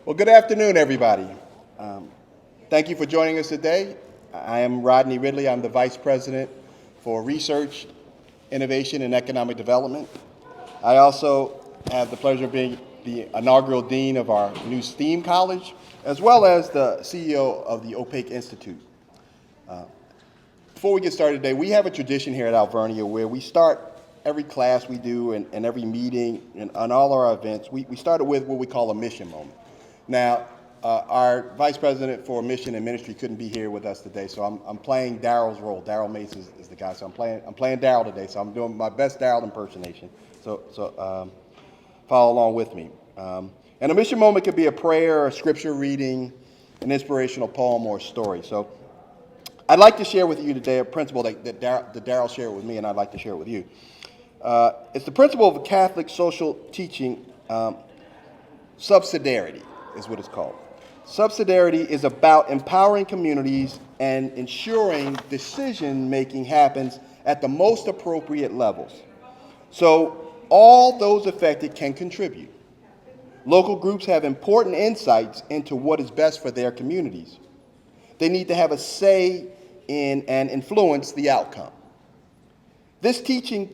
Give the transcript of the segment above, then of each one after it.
Well, good afternoon, everybody. Thank you for joining us today. I am Rodney Ridley. I'm the Vice President for Research, Innovation, and Economic Development. I also have the pleasure of being the inaugural Dean of our new STEAM College, as well as the CEO of the Opaque Institute. Before we get started today, we have a tradition here at Alvernia where we start every class we do and every meeting and on all our events, we started with what we call a mission moment. Now, our Vice President for Mission and Ministry couldn't be here with us today, so I'm playing Daryl's role. Daryl Mace is the guy, so I'm playing Daryl today, so I'm doing my best Daryl impersonation. So follow along with me. And a mission moment could be a prayer, a scripture reading, an inspirational poem, or a story. So I'd like to share with you today a principle that Daryl shared with me, and I'd like to share it with you. It's the principle of Catholic social teaching, subsidiarity is what it's called. Subsidiarity is about empowering communities and ensuring decision-making happens at the most appropriate levels. So all those affected can contribute. Local groups have important insights into what is best for their communities. They need to have a say in and influence the outcome. This teaching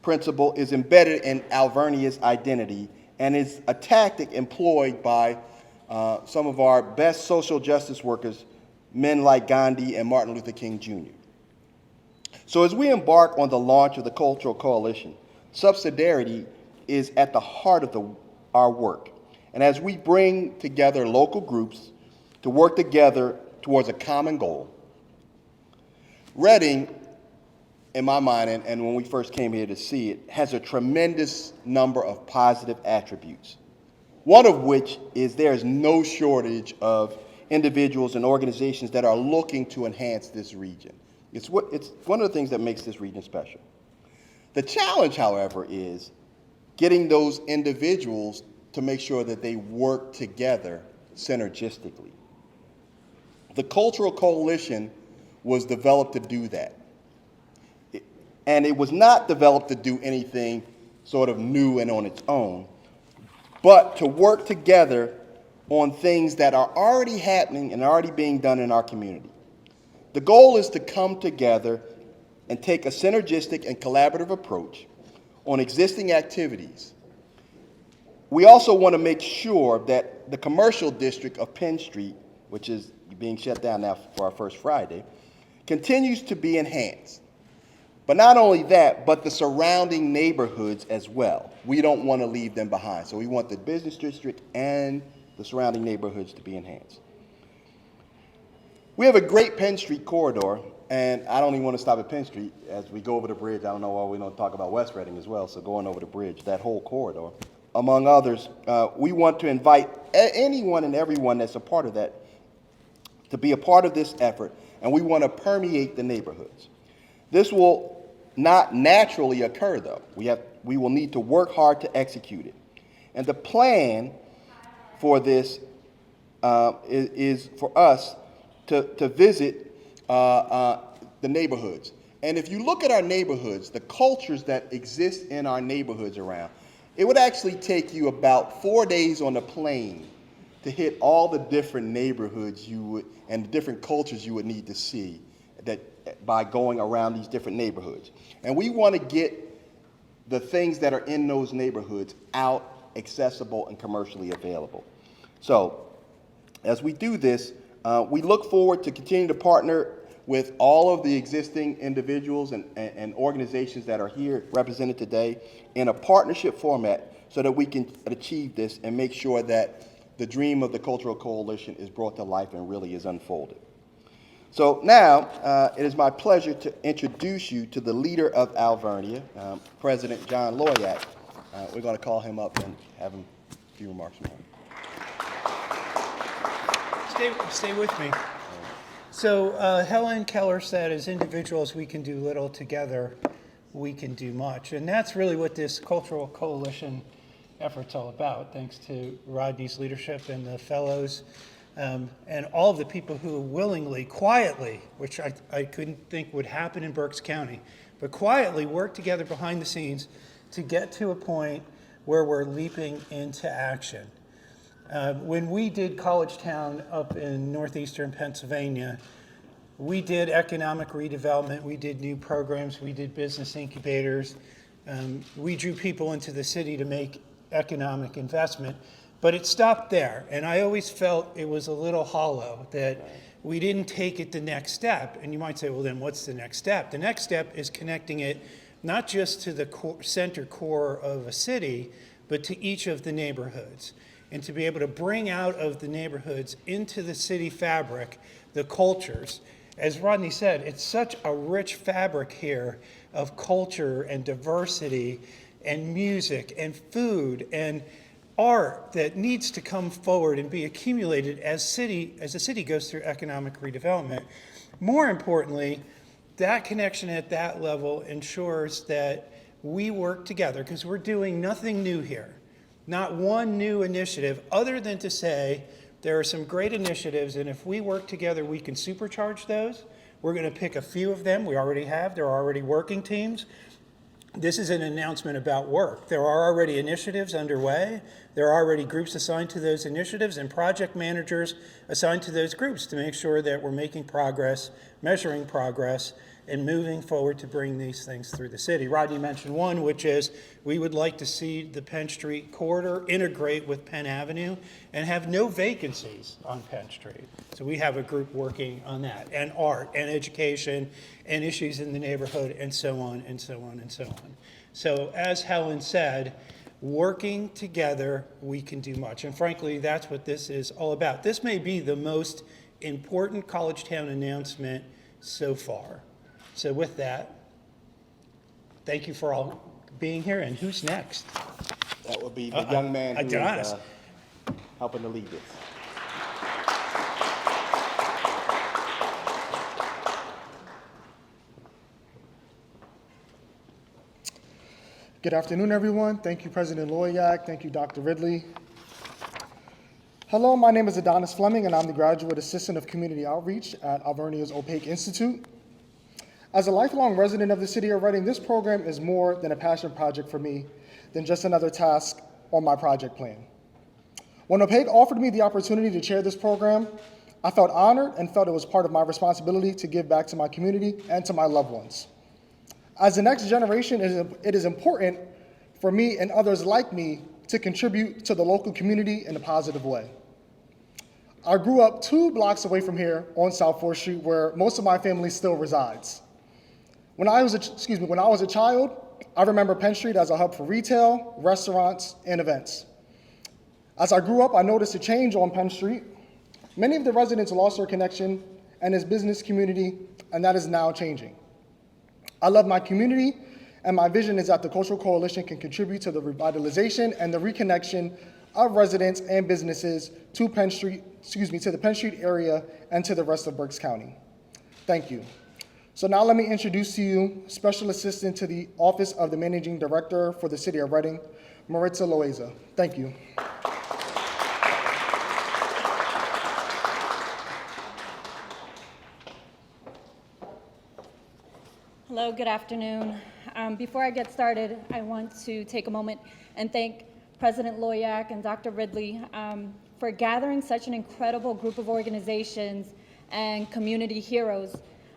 principle is embedded in Alvernia's identity and is a tactic employed by some of our best social justice workers, men like Gandhi and Martin Luther King Jr. So as we embark on the launch of the Cultural Coalition, subsidiarity is at the heart of our work. And as we bring together local groups to work together towards a common goal, Reading, in my mind, and when we first came here to see it, has a tremendous number of positive attributes. One of which is there is no shortage of individuals and organizations that are looking to enhance this region. It's one of the things that makes this region special. The challenge, however, is getting those individuals to make sure that they work together synergistically. The Cultural Coalition was developed to do that. And it was not developed to do anything sort of new and on its own, but to work together on things that are already happening and already being done in our community. The goal is to come together and take a synergistic and collaborative approach on existing activities. We also want to make sure that the commercial district of Penn Street, which is being shut down now for our first Friday, continues to be enhanced. But not only that, but the surrounding neighborhoods as well. We don't want to leave them behind. So we want the business district and the surrounding neighborhoods to be enhanced. We have a great Penn Street corridor, and I don't even want to stop at Penn Street. As we go over the bridge, I don't know why we don't talk about West Reading as well, so going over the bridge, that whole corridor. Among others, we want to invite anyone and everyone that's a part of that to be a part of this effort, and we want to permeate the neighborhoods. This will not naturally occur, though. We will need to work hard to execute it. And the plan for this is for us to visit the neighborhoods. And if you look at our neighborhoods, the cultures that exist in our neighborhoods around, it would actually take you about 4 days on the plane to hit all the different neighborhoods and the different cultures you would need to see by going around these different neighborhoods. And we want to get the things that are in those neighborhoods out, accessible, and commercially available. So as we do this, we look forward to continuing to partner with all of the existing individuals and organizations that are here represented today in a partnership format so that we can achieve this and make sure that the dream of the Cultural Coalition is brought to life and really is unfolded. So now, it is my pleasure to introduce you to the leader of Alvernia, President John Loyak. We're going to call him up and have him a few remarks from him. Stay with me. So Helen Keller said, as individuals, we can do little. Together, we can do much. And that's really what this Cultural Coalition effort's all about, thanks to Rodney's leadership and the fellows and all of the people who willingly, quietly, which I couldn't think would happen in Berks County, but quietly work together behind the scenes to get to a point where we're leaping into action. When we did College Town up in northeastern Pennsylvania, we did economic redevelopment, we did new programs, we did business incubators. We drew people into the city to make economic investment, but it stopped there. And I always felt it was a little hollow, that we didn't take it the next step. And you might say, well, then what's the next step? The next step is connecting it not just to the center core of a city, but to each of the neighborhoods. And to be able to bring out of the neighborhoods into the city fabric the cultures. As Rodney said, it's such a rich fabric here of culture and diversity and music and food and art that needs to come forward and be accumulated as the city goes through economic redevelopment. More importantly, that connection at that level ensures that we work together, because we're doing nothing new here. Not one new initiative, other than to say there are some great initiatives, and if we work together, we can supercharge those. We're going to pick a few of them. We already have. There are already working teams. This is an announcement about work. There are already initiatives underway. There are already groups assigned to those initiatives and project managers assigned to those groups to make sure that we're making progress, measuring progress, and moving forward to bring these things through the city. Rodney mentioned one, which is we would like to see the Penn Street corridor integrate with Penn Avenue and have no vacancies on Penn Street. So we have a group working on that, and art and education and issues in the neighborhood and so on and so on and so on. So as Helen said, working together, we can do much. And frankly, that's what this is all about. This may be the most important College Town announcement so far. So with that, thank you for all being here. And who's next? That would be the young man who Adonis. is helping to lead this. Good afternoon, everyone. Thank you, President Loyak. Thank you, Dr. Ridley. Hello, my name is Adonis Fleming, and I'm the Graduate Assistant of Community Outreach at Alvernia's Opaque Institute. As a lifelong resident of the city of Reading, this program is more than a passion project for me than just another task on my project plan. When Opaque offered me the opportunity to chair this program, I felt honored and felt it was part of my responsibility to give back to my community and to my loved ones. As the next generation, it is important for me and others like me to contribute to the local community in a positive way. I grew up 2 blocks away from here on South 4th Street, where most of my family still resides. When I was a child, I remember Penn Street as a hub for retail, restaurants, and events. As I grew up, I noticed a change on Penn Street. Many of the residents lost their connection and his business community, and that is now changing. I love my community, and my vision is that the Cultural Coalition can contribute to the revitalization and the reconnection of residents and businesses to Penn Street, to the Penn Street area and to the rest of Berks County. Thank you. So now let me introduce to you Special Assistant to the Office of the Managing Director for the City of Reading, Maritza Loaiza. Thank you. Hello, good afternoon. Before I get started, I want to take a moment and thank President Loyak and Dr. Ridley for gathering such an incredible group of organizations and community heroes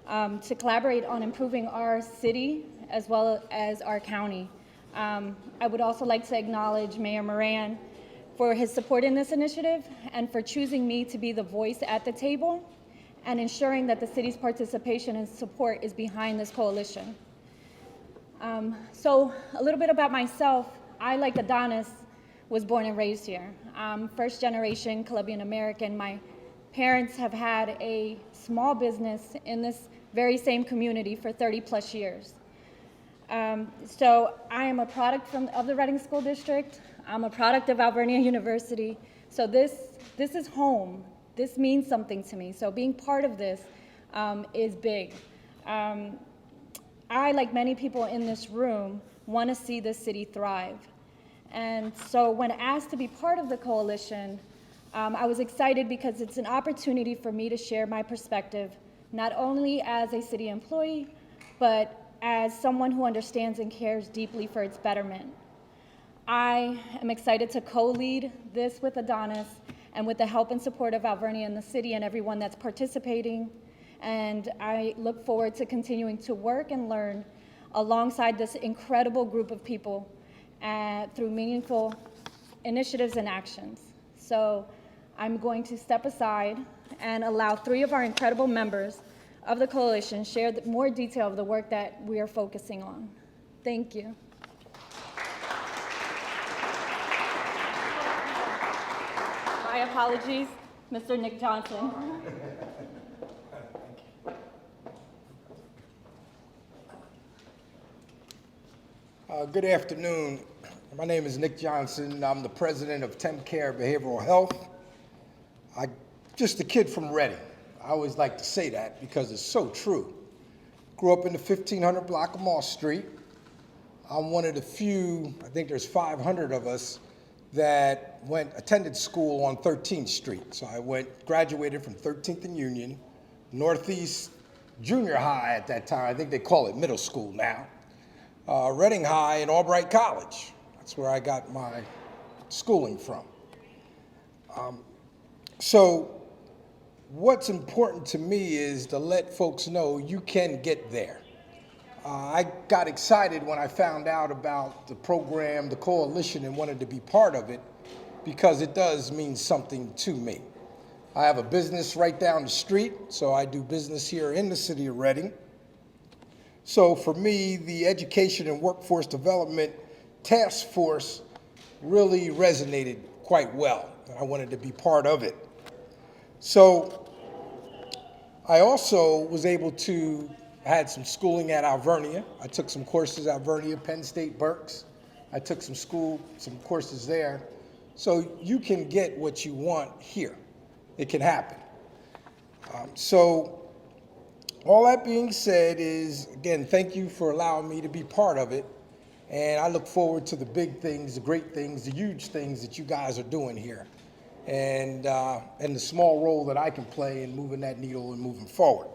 to collaborate on improving our city as well as our county. I would also like to acknowledge Mayor Moran for his support in this initiative and for choosing me to be the voice at the table and ensuring that the city's participation and support is behind this coalition. So a little bit about myself. I, like Adonis, was born and raised here. First generation Colombian American. My parents have had a small business in this very same community for 30 plus years. So I am a product of the Reading School District. I'm a product of Alvernia University. So this is home. This means something to me. So being part of this is big. I, like many people in this room, want to see this city thrive. And so when asked to be part of the coalition, I was excited because it's an opportunity for me to share my perspective, not only as a city employee, but as someone who understands and cares deeply for its betterment. I am excited to co-lead this with Adonis and with the help and support of Alvernia and the city and everyone that's participating. And I look forward to continuing to work and learn alongside this incredible group of people through meaningful initiatives and actions. So I'm going to step aside and allow 3 of our incredible members of the coalition share more detail of the work that we are focusing on. Thank you. My apologies, Mr. Nick Johnson. Good afternoon. My name is Nick Johnson. I'm the president of TemCare Behavioral Health. I'm just a kid from Reading. I always like to say that because it's so true. Grew up in the 1500 block of Moss Street. I'm one of the few, I think there's 500 of us, that attended school on 13th Street. So I graduated from 13th and Union, Northeast Junior High at that time. I think they call it middle school now. Reading High and Albright College. That's where I got my schooling from. So what's important to me is to let folks know you can get there. I got excited when I found out about the program, the coalition, and wanted to be part of it because it does mean something to me. I have a business right down the street, so I do business here in the city of Reading. So for me, the Education and Workforce Development Task Force really resonated quite well. I wanted to be part of it. So I also was able to had some schooling at Alvernia. I took some courses at Alvernia, Penn State, Berks. I took some courses there. So you can get what you want here. It can happen. So all that being said is, again, thank you for allowing me to be part of it. And I look forward to the big things, the great things, the huge things that you guys are doing here. And the small role that I can play in moving that needle and moving forward.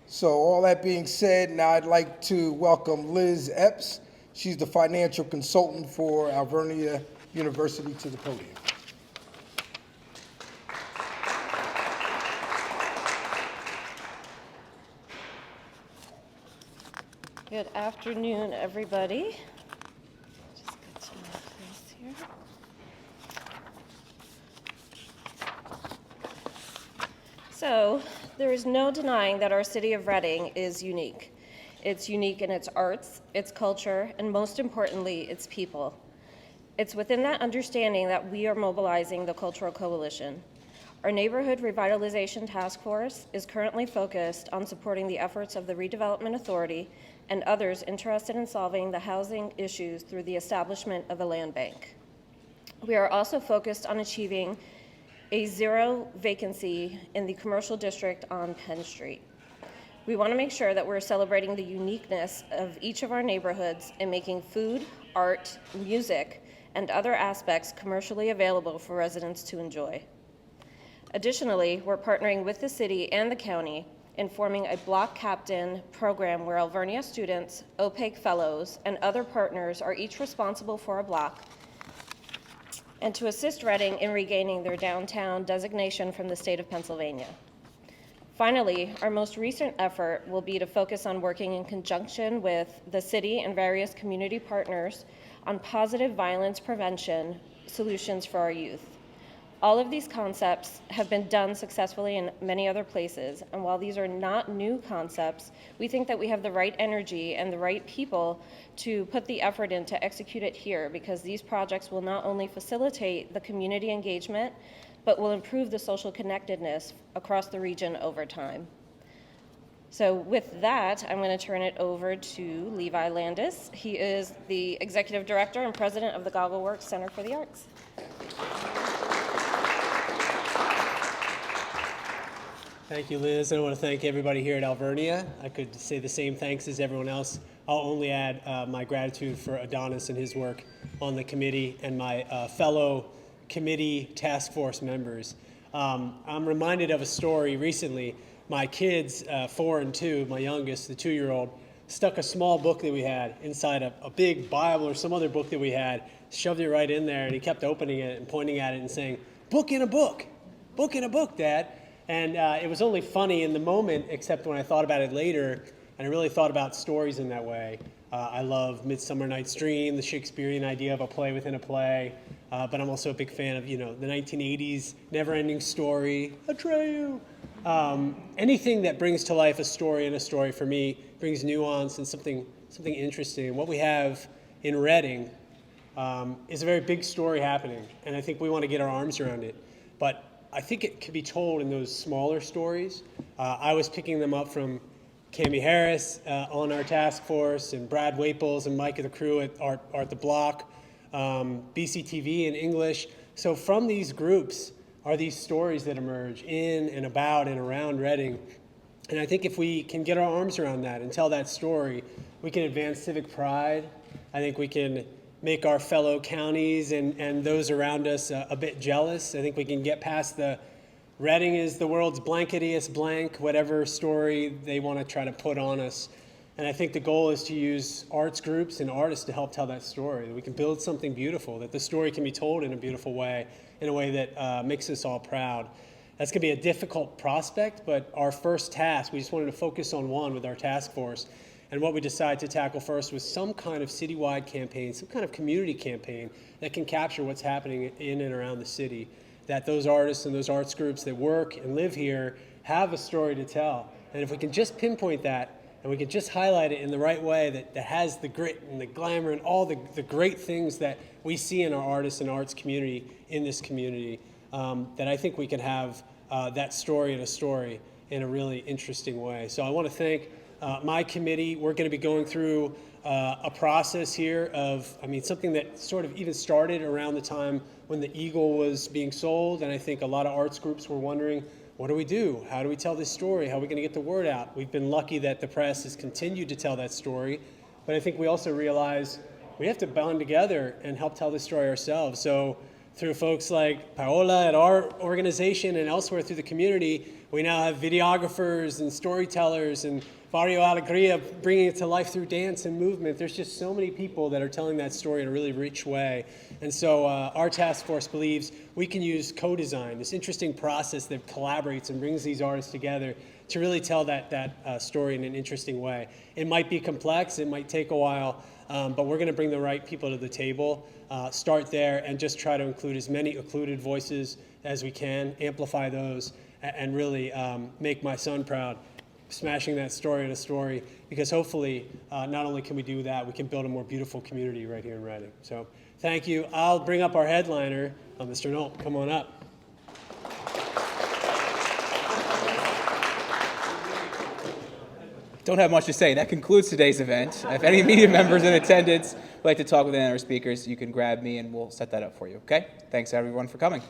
So all that being said, now I'd like to welcome Liz Epps. She's the financial consultant for Alvernia University to the podium. Good afternoon, everybody. Just get to my place here. So, there is no denying that our city of Reading is unique. It's unique in its arts, its culture, and most importantly, its people. It's within that understanding that we are mobilizing the Cultural Coalition. Our Neighborhood Revitalization Task Force is currently focused on supporting the efforts of the Redevelopment Authority and others interested in solving the housing issues through the establishment of a land bank. We are also focused on achieving a 0 vacancy in the commercial district on Penn Street. We want to make sure that we're celebrating the uniqueness of each of our neighborhoods and making food, art, music, and other aspects commercially available for residents to enjoy. Additionally, we're partnering with the city and the county in forming a block captain program where Alvernia students, OPAIC fellows, and other partners are each responsible for a block, and to assist Reading in regaining their downtown designation from the state of Pennsylvania. Finally, our most recent effort will be to focus on working in conjunction with the city and various community partners on positive violence prevention solutions for our youth. All of these concepts have been done successfully in many other places, and while these are not new concepts, we think that we have the right energy and the right people to put the effort in to execute it here, because these projects will not only facilitate the community engagement, but will improve the social connectedness across the region over time. So with that, I'm going to turn it over to Levi Landis. He is the Executive Director and President of the Goggleworks Center for the Arts. Thank you, Liz. I want to thank everybody here at Alvernia. I could say the same thanks as everyone else. I'll only add my gratitude for Adonis and his work on the committee and my fellow committee task force members. I'm reminded of a story recently. My kids, 4 and 2, my youngest, the 2-year-old, stuck a small book that we had inside a big Bible or some other book that we had, shoved it right in there, and he kept opening it and pointing at it and saying, "Book in a book, book in a book, Dad." And it was only funny in the moment, except when I thought about it later, and I really thought about stories in that way. I love Midsummer Night's Dream, the Shakespearean idea of a play within a play, but I'm also a big fan of, the 1980s never-ending story, Atreyu. Anything that brings to life a story, and a story for me brings nuance and something interesting. And what we have in Reading is a very big story happening, and I think we want to get our arms around it. But I think it could be told in those smaller stories. I was picking them up from Cami Harris on our task force, and Brad Waples and Mike of the crew at Art the Block, BCTV in English. So from these groups are these stories that emerge in and about and around Reading. And I think if we can get our arms around that and tell that story, we can advance civic pride. I think we can make our fellow counties and those around us a bit jealous. I think we can get past the Reading is the world's blanketiest blank, whatever story they want to try to put on us. And I think the goal is to use arts groups and artists to help tell that story, that we can build something beautiful, that the story can be told in a beautiful way, in a way that makes us all proud. That's going to be a difficult prospect, but our first task, we just wanted to focus on one with our task force. And what we decided to tackle first was some kind of citywide campaign, some kind of community campaign that can capture what's happening in and around the city, that those artists and those arts groups that work and live here have a story to tell. And if we can just pinpoint that, and we can just highlight it in the right way that has the grit and the glamour and all the great things that we see in our artists and arts community in this community, that I think we can have that story in a really interesting way. So I want to thank my committee. We're going to be going through a process here of, something that sort of even started around the time when the Eagle was being sold, and I think a lot of arts groups were wondering, what do we do? How do we tell this story? How are we going to get the word out? We've been lucky that the press has continued to tell that story, but I think we also realize we have to bond together and help tell this story ourselves. So through folks like Paola at our organization and elsewhere through the community, we now have videographers and storytellers and Barrio Alegria bringing it to life through dance and movement. There's just so many people that are telling that story in a really rich way. And so our task force believes we can use co-design, this interesting process that collaborates and brings these artists together to really tell that story in an interesting way. It might be complex, it might take a while, but we're going to bring the right people to the table, start there, and just try to include as many occluded voices as we can, amplify those, and really make my son proud, smashing that story in a story, because hopefully not only can we do that, we can build a more beautiful community right here in Reading. So thank you. I'll bring up our headliner, Mr. Knoll. Come on up. Don't have much to say. That concludes today's event. If any media members in attendance would like to talk with any of our speakers, you can grab me and we'll set that up for you, okay? Thanks everyone for coming.